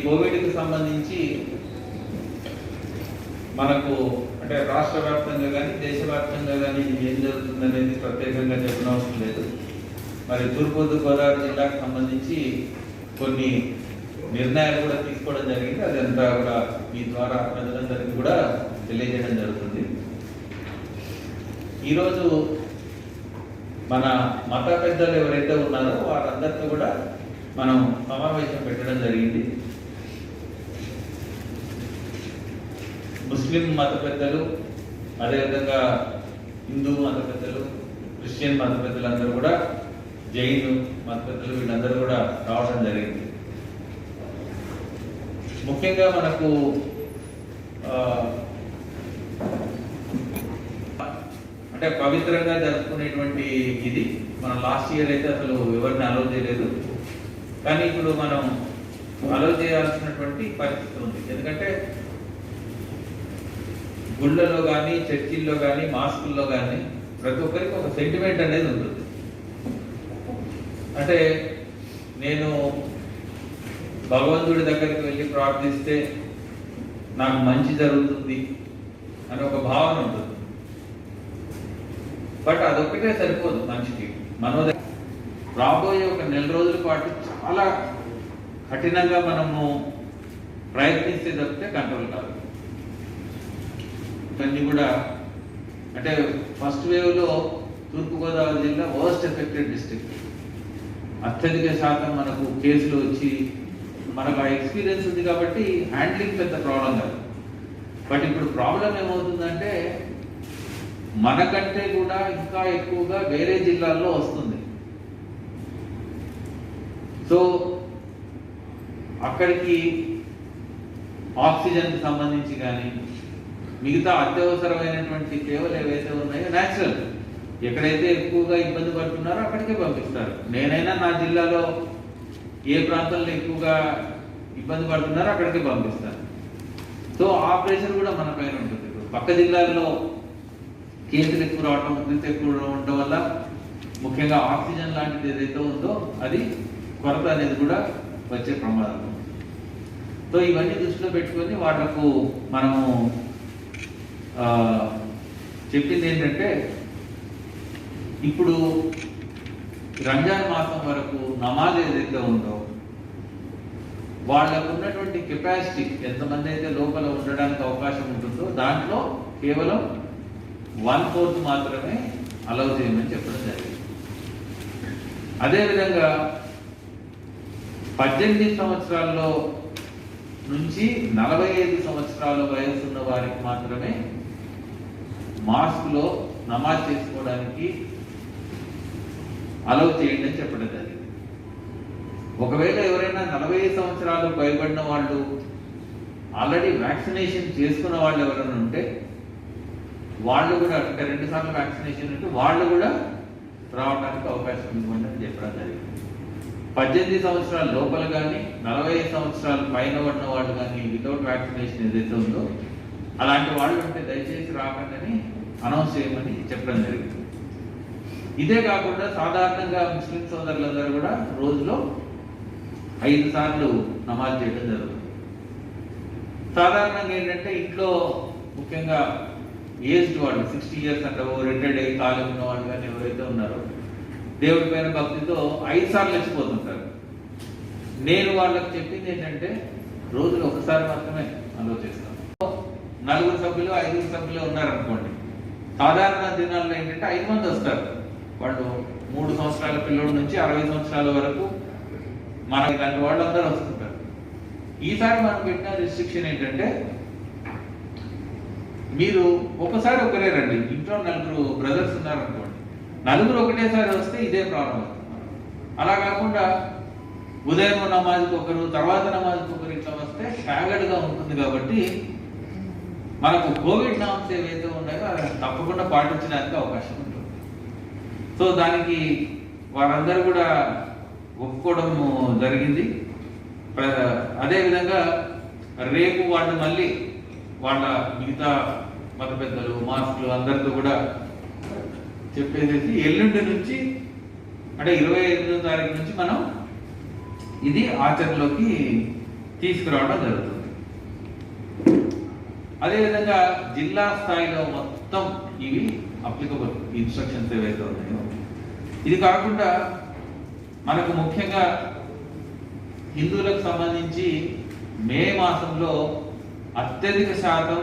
కోవిడ్కి సంబంధించి మనకు అంటే రాష్ట్ర వ్యాప్తంగా కానీ దేశవ్యాప్తంగా కానీ ఏం జరుగుతుందనేది ప్రత్యేకంగా చెప్పనవసరం లేదు. మరి తూర్పుగోదావరి జిల్లాకు సంబంధించి కొన్ని నిర్ణయాలు కూడా తీసుకోవడం జరిగింది. అదంతా కూడా మీ ద్వారా ప్రజలందరికీ కూడా తెలియజేయడం జరుగుతుంది. ఈరోజు మన మత పెద్దలు ఎవరైతే ఉన్నారో వారందరితో కూడా మనం సమావేశం పెట్టడం జరిగింది. ముస్లిం మత పెద్దలు, అదేవిధంగా హిందూ మత పెద్దలు, క్రిస్టియన్ మత పెద్దలందరూ కూడా, జైన్ మత పెద్దలు వీళ్ళందరూ కూడా రావడం జరిగింది. ముఖ్యంగా మనకు అంటే పవిత్రంగా జరుపుకునేటువంటి ఇది మనం లాస్ట్ ఇయర్ అయితే అసలు ఎవరిని అలౌ చేయలేదు. కానీ ఇప్పుడు మనం అలౌ చేయాల్సినటువంటి పరిస్థితి ఉంది. ఎందుకంటే గుళ్ళలో కానీ, చర్చిల్లో కానీ, మాస్కుల్లో కానీ ప్రతి ఒక్కరికి ఒక సెంటిమెంట్ అనేది ఉంటుంది. అంటే నేను భగవంతుడి దగ్గరికి వెళ్ళి ప్రార్థిస్తే నాకు మంచి జరుగుతుంది అని ఒక భావన ఉంటుంది. బట్ అదొక్కటే సరిపోదు మనిషికి. రాబోయే ఒక నెల రోజుల పాటు చాలా కఠినంగా మనము ప్రయత్నిస్తే తప్పితే కంట్రోల్ కాదు. ఇవన్నీ కూడా అంటే ఫస్ట్ వేవ్లో తూర్పుగోదావరి జిల్లా వర్స్ట్ ఎఫెక్టెడ్ డిస్ట్రిక్ట్. అత్యధిక శాతం మనకు కేసులు వచ్చి మనకు ఆ ఎక్స్పీరియన్స్ ఉంది కాబట్టి హ్యాండ్లింగ్ పెద్ద ప్రాబ్లం కాదు. బట్ ఇప్పుడు ప్రాబ్లం ఏమవుతుందంటే మనకంటే కూడా ఇంకా ఎక్కువగా వేరే జిల్లాల్లో వస్తుంది. సో అక్కడికి ఆక్సిజన్కి సంబంధించి కానీ మిగతా అత్యవసరమైనటువంటి సేవలు ఏవైతే ఉన్నాయో న్యాచురల్ ఎక్కడైతే ఎక్కువగా ఇబ్బంది పడుతున్నారో అక్కడికే పంపిస్తారు. నేనైనా నా జిల్లాలో ఏ ప్రాంతంలో ఎక్కువగా ఇబ్బంది పడుతున్నారో అక్కడికే పంపిస్తాను. సో ఆ ప్రెషర్ కూడా మన పైన ఉంటుంది. పక్క జిల్లాల్లో కేసులు ఎక్కువ రావడం, మృతి ఎక్కువ ఉండడం వల్ల ముఖ్యంగా ఆక్సిజన్ లాంటిది ఏదైతే ఉందో అది కొరత అనేది కూడా వచ్చే ప్రమాదం. సో ఇవన్నీ దృష్టిలో పెట్టుకొని వాళ్లకు మనము చెప్పింది ఏంటంటే ఇప్పుడు రంజాన్ మాసం వరకు నమాజ్ ఏదైతే ఉందో వాళ్ళకు ఉన్నటువంటి కెపాసిటీ ఎంతమంది అయితే లోపల ఉండడానికి అవకాశం ఉంటుందో దాంట్లో కేవలం 1/4 మాత్రమే అలౌ చేయమని చెప్పడం జరిగింది. అదేవిధంగా 18 సంవత్సరాల్లో నుంచి 45 సంవత్సరాల వయసు ఉన్న వారికి మాత్రమే మాస్క్లో నమాజ్ చేసుకోవడానికి అలౌ చేయండి అని చెప్పడం జరిగింది. ఒకవేళ ఎవరైనా 40 సంవత్సరాలు పైబడిన వాళ్ళు ఆల్రెడీ వ్యాక్సినేషన్ చేసుకున్న వాళ్ళు ఎవరైనా ఉంటే వాళ్ళు కూడా అంటే 2 సార్లు వ్యాక్సినేషన్ ఉంటే వాళ్ళు కూడా రావడానికి అవకాశం ఇవ్వండి అని చెప్పడం జరిగింది. 18 సంవత్సరాల లోపల కానీ 40 సంవత్సరాలు పైన ఉన్న వాళ్ళు కానీ వితౌట్ వ్యాక్సినేషన్ ఏదైతే ఉందో అలాంటి వాళ్ళు ఉంటే దయచేసి రాకండి అనౌన్స్ చేయమని చెప్పడం జరిగింది. ఇదే కాకుండా సాధారణంగా ముస్లిం సోదరులందరూ కూడా రోజులో 5 సార్లు నమాజ్ చేయడం జరుగుతుంది. సాధారణంగా ఏంటంటే ఇంట్లో ముఖ్యంగా ఏజ్డ్ వాళ్ళు 60 ఇయర్స్ అంటే రిటైర్డ్ అయ్యి ఖాళీ ఉన్న వాళ్ళు కానీ ఎవరైతే ఉన్నారో దేవుడి పైన భక్తితో 5 సార్లు వచ్చిపోతుంటారు. నేను వాళ్ళకి చెప్పింది ఏంటంటే రోజులు ఒకసారి మాత్రమే అలో చేస్తాను. 4 సభ్యులు 5 సభ్యులు ఉన్నారనుకోండి, సాధారణ దినాల్లో ఏంటంటే 5 మంది వస్తారు. వాళ్ళు 3 సంవత్సరాల పిల్లల నుంచి 60 సంవత్సరాల వరకు మన ఇలాంటి వాళ్ళందరూ వస్తుంటారు. ఈసారి మనం పెట్టిన రిస్ట్రిక్షన్ ఏంటంటే మీరు ఒకసారి ఒకరే రండి. ఇంట్లో 4 బ్రదర్స్ ఉన్నారనుకోండి, 4 ఒకటేసారి వస్తే ఇదే ప్రాబ్లం. అలా కాకుండా ఉదయం నమాజ్కి ఒకరు, తర్వాత నమాజ్కి ఒకరు ఇట్లా వస్తే స్టాగర్డ్గా ఉంటుంది. కాబట్టి మనకు కోవిడ్ నామ్స్ ఏవైతే ఉన్నాయో అవి తప్పకుండా పాటించడానికి అవకాశం ఉంటుంది. సో దానికి వారందరూ కూడా ఒప్పుకోవడం జరిగింది. అదేవిధంగా రేపు వాళ్ళు మళ్ళీ వాళ్ళ మిగతా మత పెద్దలు, మాస్కులు అందరితో కూడా చెప్పేసేసి ఎల్లుండి నుంచి అంటే 28వ తారీఖు నుంచి మనం ఇది ఆచరణలోకి తీసుకురావడం జరుగుతుంది. అదేవిధంగా జిల్లా స్థాయిలో మొత్తం ఇవి అప్లికబుల్ ఇన్స్ట్రక్షన్స్ ఏవైతే ఉన్నాయో, ఇది కాకుండా మనకు ముఖ్యంగా హిందువులకు సంబంధించి మే మాసంలో అత్యధిక శాతం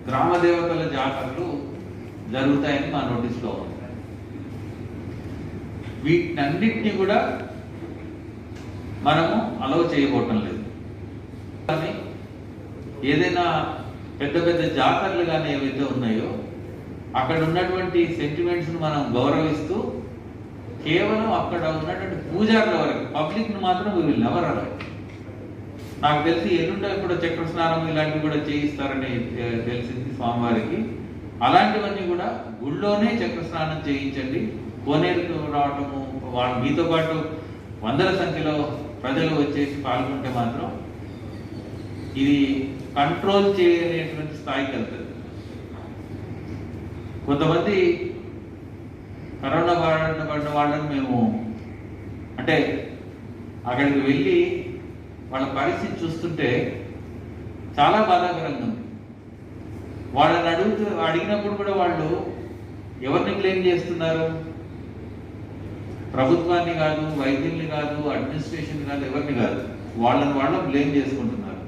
గ్రామ దేవతల జాతరలు జరుగుతాయని మా నోటీస్లో ఉంది. వీటన్నిటిని కూడా మనము అలౌ చేయబోవటం లేదు. కానీ ఏదైనా పెద్ద పెద్ద జాతరలు కానీ ఏవైతే ఉన్నాయో అక్కడ ఉన్నటువంటి సెంటిమెంట్స్ను మనం గౌరవిస్తూ కేవలం అక్కడ ఉన్నటువంటి పూజారుల వరకు, పబ్లిక్ను మాత్రం వీళ్ళు నెవర్ అలౌ. నాకు తెలిసి ఎల్లుండో ఇప్పుడు చక్ర స్నానం ఇలాంటివి కూడా చేయిస్తారని తెలిసింది స్వామివారికి. అలాంటివన్నీ కూడా గుళ్ళోనే చక్ర స్నానం చేయించండి. కోనేరుకు రావటము, వాళ్ళు మీతో పాటు వందల సంఖ్యలో ప్రజలు వచ్చేసి పాల్గొంటే మాత్రం ఇది కంట్రోల్ చేయలేటువంటి స్థాయికి వెళ్తుంది. కొంతమంది కరోనా బారిన పడిన వాళ్ళని మేము అంటే అక్కడికి వెళ్ళి వాళ్ళ పరిస్థితి చూస్తుంటే చాలా బాధాకరంగా ఉంది. వాళ్ళని అడిగినప్పుడు కూడా వాళ్ళు ఎవరిని క్లెయిమ్ చేస్తున్నారు? ప్రభుత్వాన్ని కాదు, వైద్యుల్ని కాదు, అడ్మినిస్ట్రేషన్ కాదు, ఎవరిని కాదు, వాళ్ళని బ్లేమ్ చేసుకుంటున్నారు.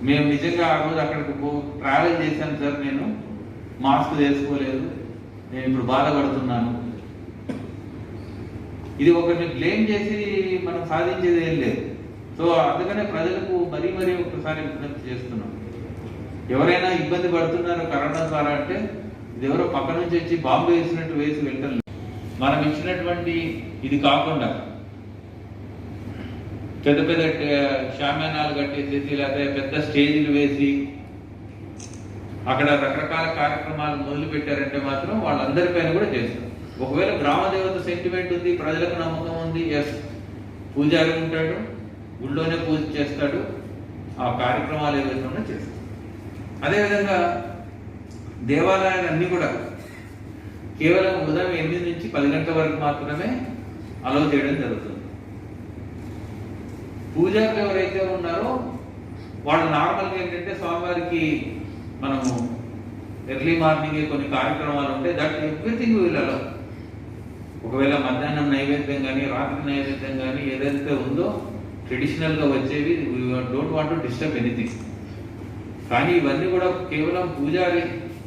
మేము నిజంగా ఆ రోజు అక్కడికి ట్రావెల్ చేశాను సార్, నేను మాస్క్ వేసుకోలేదు, నేను ఇప్పుడు బాధపడుతున్నాను. ఇది ఒకరిని బ్లేమ్ చేసి మనం సాధించేది ఏం లేదు. సో అందుకనే ప్రజలకు మరీ ఒకసారి విజ్ఞప్తి చేస్తున్నాం, ఎవరైనా ఇబ్బంది పడుతున్నారు కరోనా ద్వారా అంటే ఇది ఎవరో పక్క నుంచి వచ్చి బాంబు వేసినట్టు వేసి వెళ్ళటం. మనం ఇచ్చినటువంటి ఇది కాకుండా పెద్ద పెద్ద షామ్యానాలు కట్టేసేసి లేకపోతే పెద్ద స్టేజీలు వేసి అక్కడ రకరకాల కార్యక్రమాలు మొదలు పెట్టారంటే మాత్రం వాళ్ళందరిపైన కూడా చేస్తారు. ఒకవేళ గ్రామ దేవత సెంటిమెంట్ ఉంది, ప్రజలకు నమ్మకం ఉంది, ఎస్ పూజారి ఉంటాడు, గుళ్ళోనే పూజ చేస్తాడు, ఆ కార్యక్రమాలు ఏవైతే ఉన్నా చేస్తాడు. అదేవిధంగా దేవాలయాలన్నీ కూడా కేవలం ఉదయం 8 నుంచి 10 గంటల వరకు మాత్రమే అలౌ చేయడం జరుగుతుంది. పూజారులు ఎవరైతే ఉన్నారో వాళ్ళు నార్మల్గా ఏంటంటే స్వామివారికి మనము ఎర్లీ మార్నింగ్ కొన్ని కార్యక్రమాలు ఉంటాయి, దట్ ఎవ్రీథింగ్ విల్ అలౌ. ఒకవేళ మధ్యాహ్నం నైవేద్యం కానీ రాత్రి నైవేద్యం కానీ ఏదైతే ఉందో ట్రెడిషనల్గా వచ్చేవి, don't want to disturb anything. కానీ ఇవన్నీ కూడా కేవలం పూజారి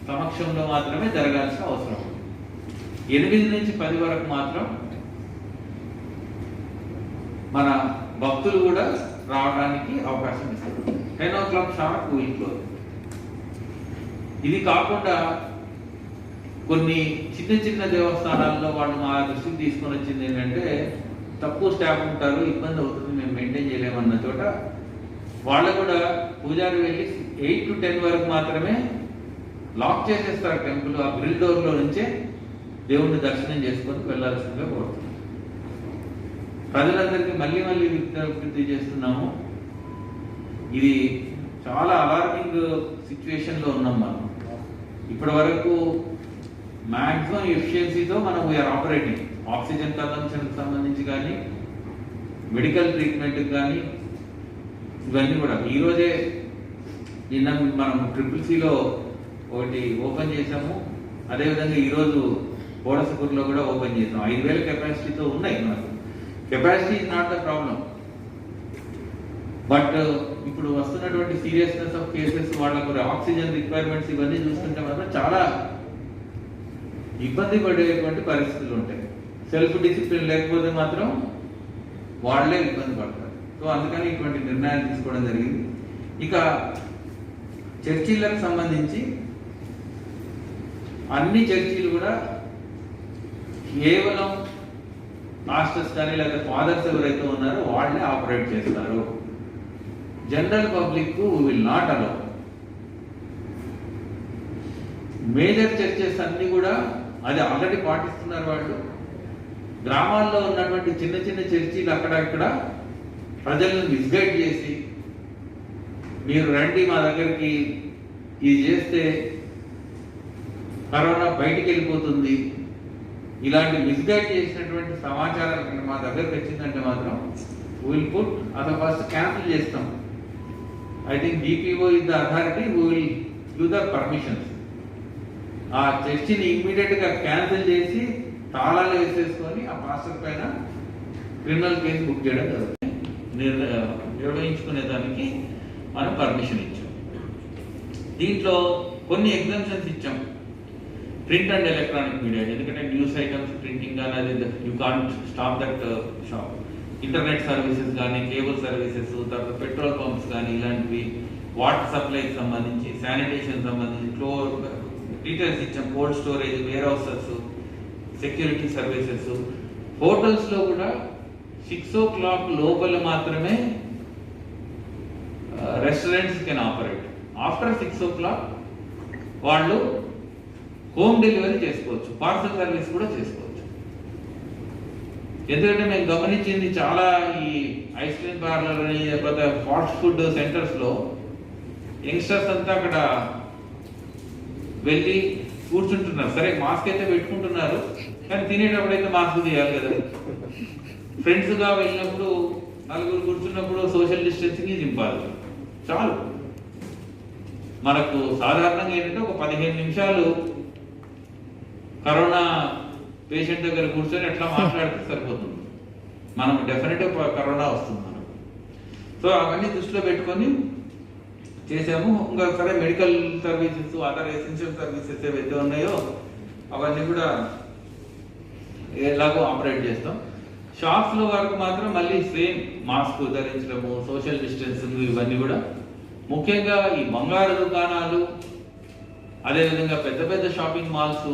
సమక్షంలో మాత్రమే జరగాల్సిన అవసరం ఉంది. 8 నుంచి 10 వరకు మాత్రం మన భక్తులు కూడా రావడానికి అవకాశం ఇస్తారు. 10 o'clock షార్ప్ విల్ క్లోజ్. ఇది కాకుండా కొన్ని చిన్న చిన్న దేవస్థానాల్లో వాళ్ళు మా దృష్టికి తీసుకొని వచ్చింది ఏంటంటే తక్కువ స్టాఫ్ ఉంటారు, ఇబ్బంది అవుతుంది, మేము మెయింటైన్ చేయలేమన్న చోట వాళ్ళు కూడా పూజారి వెళ్ళి 8 to 10 వరకు మాత్రమే లాక్ చేసేస్తారు టెంపుల్. ఆ గ్రిల్ డోర్లో నుంచే దేవుణ్ణి దర్శనం చేసుకొని వెళ్లాల్సిందిగా కోరుతున్నాం. ప్రజలందరికీ మళ్ళీ విజ్ఞప్తి చేస్తున్నాము, ఇది చాలా అలార్మింగ్ సిచ్యువేషన్లో ఉన్నాం మనం. ఇప్పటి వరకు మ్యాక్సిమం ఎఫిషియన్సీతో మనం వీఆర్ ఆపరేటింగ్. ఆక్సిజన్ కన్సంప్షన్కి సంబంధించి కానీ, మెడికల్ ట్రీట్మెంట్కి కానీ, ఇవన్నీ కూడా ఈరోజే నిన్న మనం CCCలో ఒకటి ఓపెన్ చేసాము. అదేవిధంగా ఈరోజు బోడసపూర్లో కూడా ఓపెన్ చేసాం. 5,000 కెపాసిటీతో ఉన్నాయి మనకు. Capacity is not the problem, but ఇప్పుడు వస్తున్నటువంటి సీరియస్నెస్ ఆఫ్ కేసెస్, వాళ్ళకు ఆక్సిజన్ రిక్వైర్మెంట్స్ ఇవన్నీ చూస్తుంటే మాత్రం చాలా ఇబ్బంది పడేటువంటి పరిస్థితులు ఉంటాయి. సెల్ఫ్ డిసిప్లిన్ లేకపోతే మాత్రం వాళ్ళే ఇబ్బంది పడతారు. సో అందుకని ఇటువంటి నిర్ణయాలు తీసుకోవడం జరిగింది. ఇక చర్చిలకు సంబంధించి అన్ని చర్చిలు కూడా కేవలం మాస్టర్స్ కానీ లేదా ఫాదర్స్ ఎవరైతే ఉన్నారో వాళ్ళే ఆపరేట్ చేస్తారు. General public will not allow. Major churches అన్ని కూడా అది ఆల్రెడీ పాటిస్తున్నారు వాళ్ళు. గ్రామాల్లో ఉన్నటువంటి చిన్న చిన్న చర్చీలు అక్కడక్కడ ప్రజలను మిస్గైడ్ చేసి మీరు రండి మా దగ్గరికి, ఇది చేస్తే కరోనా బయటికి వెళ్ళిపోతుంది, ఇలాంటి మిస్గైడ్ చేసినటువంటి సమాచారం మా దగ్గరకు వచ్చిందంటే మాత్రం విల్ పుట్ అది ఫస్ట్ క్యాన్సిల్ చేస్తాం. I think DPO is the authority who will give the permissions. ఆ చర్చిని ఇమ్మీడియట్ గా క్యాన్సిల్ చేసి తాళాలు వేసేసుకొని ఆ పాస్టర్ పైన క్రిమినల్ కేసు బుక్ చేయడం జరుగుతుంది. నిర్వహించుకునే దానికి మనం పర్మిషన్ ఇచ్చాం. దీంట్లో కొన్ని ఎగ్జామ్షన్స్ ఇచ్చాం. ప్రింట్ అండ్ ఎలక్ట్రానిక్ మీడియా, ఎందుకంటే న్యూస్ ఐటమ్స్ ప్రింటింగ్ కానీ అది you can't stop that shop. Internet services కానీ, కేబుల్ సర్వీసెస్, తర్వాత పెట్రోల్ పంప్స్ కానీ, ఇలాంటివి, వాటర్ సప్లైకి సంబంధించి, శానిటేషన్ సంబంధించి, డీటెయిల్స్ ఇచ్చాం. Cold storage, warehouses, security services. హోటల్స్లో కూడా 6 o'clock లోపల మాత్రమే restaurants can operate. After 6 o'clock వాళ్ళు హోమ్ డెలివరీ చేసుకోవచ్చు, పార్సల్ సర్వీస్ కూడా చేసుకోవచ్చు. ఎందుకంటే మేము గమనించింది చాలా ఈ ఐస్ క్రీమ్ పార్లర్ అని, లేకపోతే ఫాస్ట్ ఫుడ్ సెంటర్స్లో యంగ్స్టర్స్ అంతా అక్కడ వెళ్ళి కూర్చుంటున్నారు. సరే మాస్క్ అయితే పెట్టుకుంటున్నారు, కానీ తినేటప్పుడు అయితే మాస్క్ తీయాలి కదా. ఫ్రెండ్స్గా వెళ్ళినప్పుడు నలుగురు కూర్చున్నప్పుడు సోషల్ డిస్టెన్సింగ్ ఈజ్ ఇంపార్టెంట్. చాలు. మనకు సాధారణంగా ఏంటంటే ఒక 15 నిమిషాలు కరోనా పేషెంట్ దగ్గర కూర్చొని ఎట్లా మాట్లాడితే సరిపోతుంది. మనం డెఫినెట్గా కరోనా వస్తుంది మనకు. సో అవన్నీ దృష్టిలో పెట్టుకొని చేసాము. ఇంకా సరే medical services, other essential services ఏవైతే ఉన్నాయో అవన్నీ కూడా ఎలాగో ఆపరేట్ చేస్తాం. షాప్స్లో వరకు మాత్రం మళ్ళీ సేమ్ మాస్క్ ధరించడము, సోషల్ డిస్టెన్సింగ్, ఇవన్నీ కూడా. ముఖ్యంగా ఈ బంగారు దుకాణాలు, అదేవిధంగా పెద్ద పెద్ద షాపింగ్ మాల్స్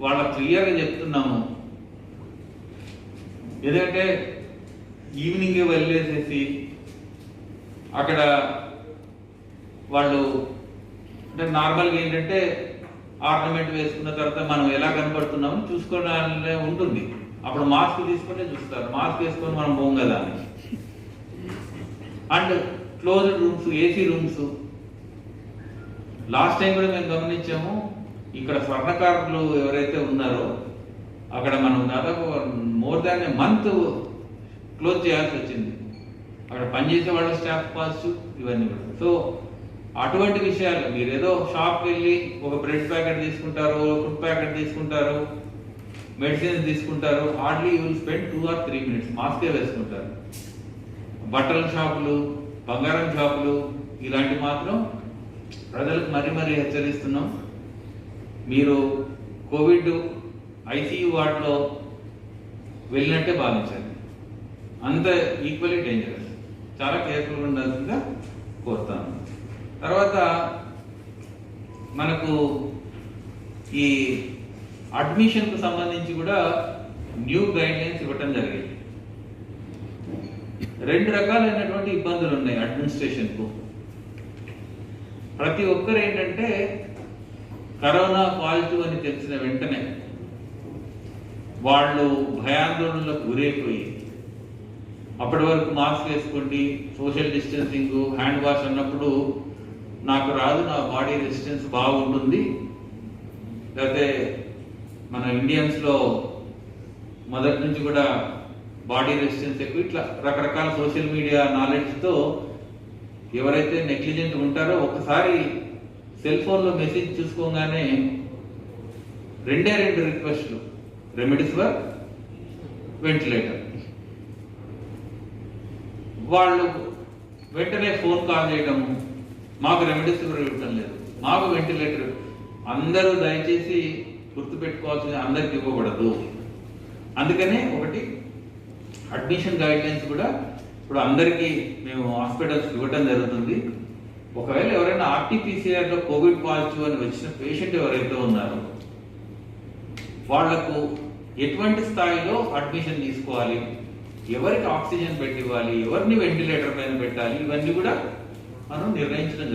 వాళ్ళ క్లియర్గా చెప్తున్నాము. ఎందుకంటే ఈవినింగ్ వెళ్ళేసేసి అక్కడ వాళ్ళు అంటే నార్మల్గా ఏంటంటే ఆర్నమెంట్ వేసుకున్న తర్వాత మనం ఎలా కనపడుతున్నామో చూసుకోవాలనే ఉంటుంది. అప్పుడు మాస్క్ తీసుకుంటే చూస్తారు, మాస్క్ వేసుకొని మనం పోం కదా అని. And closed rooms, AC rooms. Last time కూడా మేము గమనించాము, ఇక్కడ స్వర్ణకారులు ఎవరైతే ఉన్నారో అక్కడ మనం దాదాపు మోర్ దాన్ ఏ మంత్ క్లోజ్ చేయాల్సి వచ్చింది. అక్కడ పనిచేసే వాళ్ళ స్టాఫ్ కాస్ట్ ఇవన్నీ కూడా. సో అటువంటి విషయాలు మీరు ఏదో షాప్కి వెళ్ళి ఒక బ్రెడ్ ప్యాకెట్ తీసుకుంటారు, ఫుడ్ ప్యాకెట్ తీసుకుంటారు, మెడిసిన్స్ తీసుకుంటారు, hardly you will spend 2 or 3 minutes మాస్కే వేసుకుంటారు. బట్టల షాపులు, బంగారం షాపులు, ఇలాంటి మాత్రం ప్రజలకు మరీ హెచ్చరిస్తున్నాం. మీరు కోవిడ్ ఐసీయూ వార్డులో వెళ్ళినట్టే భావించాలి. అంత ఈక్వల్లీ డేంజరస్. చాలా కేర్ఫుల్గా ఉండాల్సిందిగా కోరుతాను. తర్వాత మనకు ఈ అడ్మిషన్కు సంబంధించి కూడా న్యూ గైడ్లైన్స్ ఇవ్వటం జరిగింది. 2 రకాలైనటువంటి ఇబ్బందులు ఉన్నాయి అడ్మినిస్ట్రేషన్కు. ప్రతి ఒక్కరు ఏంటంటే కరోనా పాజిటివ్ అని తెలిసిన వెంటనే వాళ్ళు భయాందోళనలకు గురైపోయి అప్పటి వరకు మాస్క్ వేసుకోండి, సోషల్ డిస్టెన్సింగ్, హ్యాండ్ వాష్ అన్నప్పుడు నాకు రాదు, నా బాడీ రెసిస్టెన్స్ బాగుంటుంది, లేకపోతే మన ఇండియన్స్లో మొదటి నుంచి కూడా బాడీ రెసిస్టెన్స్ ఎక్కువ, ఇట్లా రకరకాల సోషల్ మీడియా నాలెడ్జ్తో ఎవరైతే నెగ్లిజెంట్ ఉంటారో ఒకసారి సెల్ ఫోన్లో మెసేజ్ చూసుకోగానే 2 రిక్వెస్ట్లు, రెమెడీస్వర్, వెంటిలేటర్. వాళ్ళు వెంటనే ఫోన్ కాల్ చేయడము, మాకు రెమెడీస్వర్ ఇవ్వటం లేదు, మాకు వెంటిలేటర్. అందరూ దయచేసి గుర్తుపెట్టుకోవాల్సింది, అందరికి ఇవ్వబడదు. అందుకనే ఒకటి అడ్మిషన్ గైడ్లైన్స్ కూడా ఇప్పుడు అందరికీ మేము హాస్పిటల్స్ ఇవ్వటం జరుగుతుంది. ఒకవేళ ఎవరైనా ఆర్టీపీసీఆర్లో కోవిడ్ పాజిటివ్ అని వచ్చిన పేషెంట్ ఎవరైతే ఉన్నారో వాళ్లకు ఎటువంటి స్థాయిలో అడ్మిషన్ తీసుకోవాలి, ఎవరికి ఆక్సిజన్ పెట్టి ఇవ్వాలి, ఎవరిని వెంటిలేటర్ పైన పెట్టాలి, ఇవన్నీ కూడా మనం నిర్ణయించడం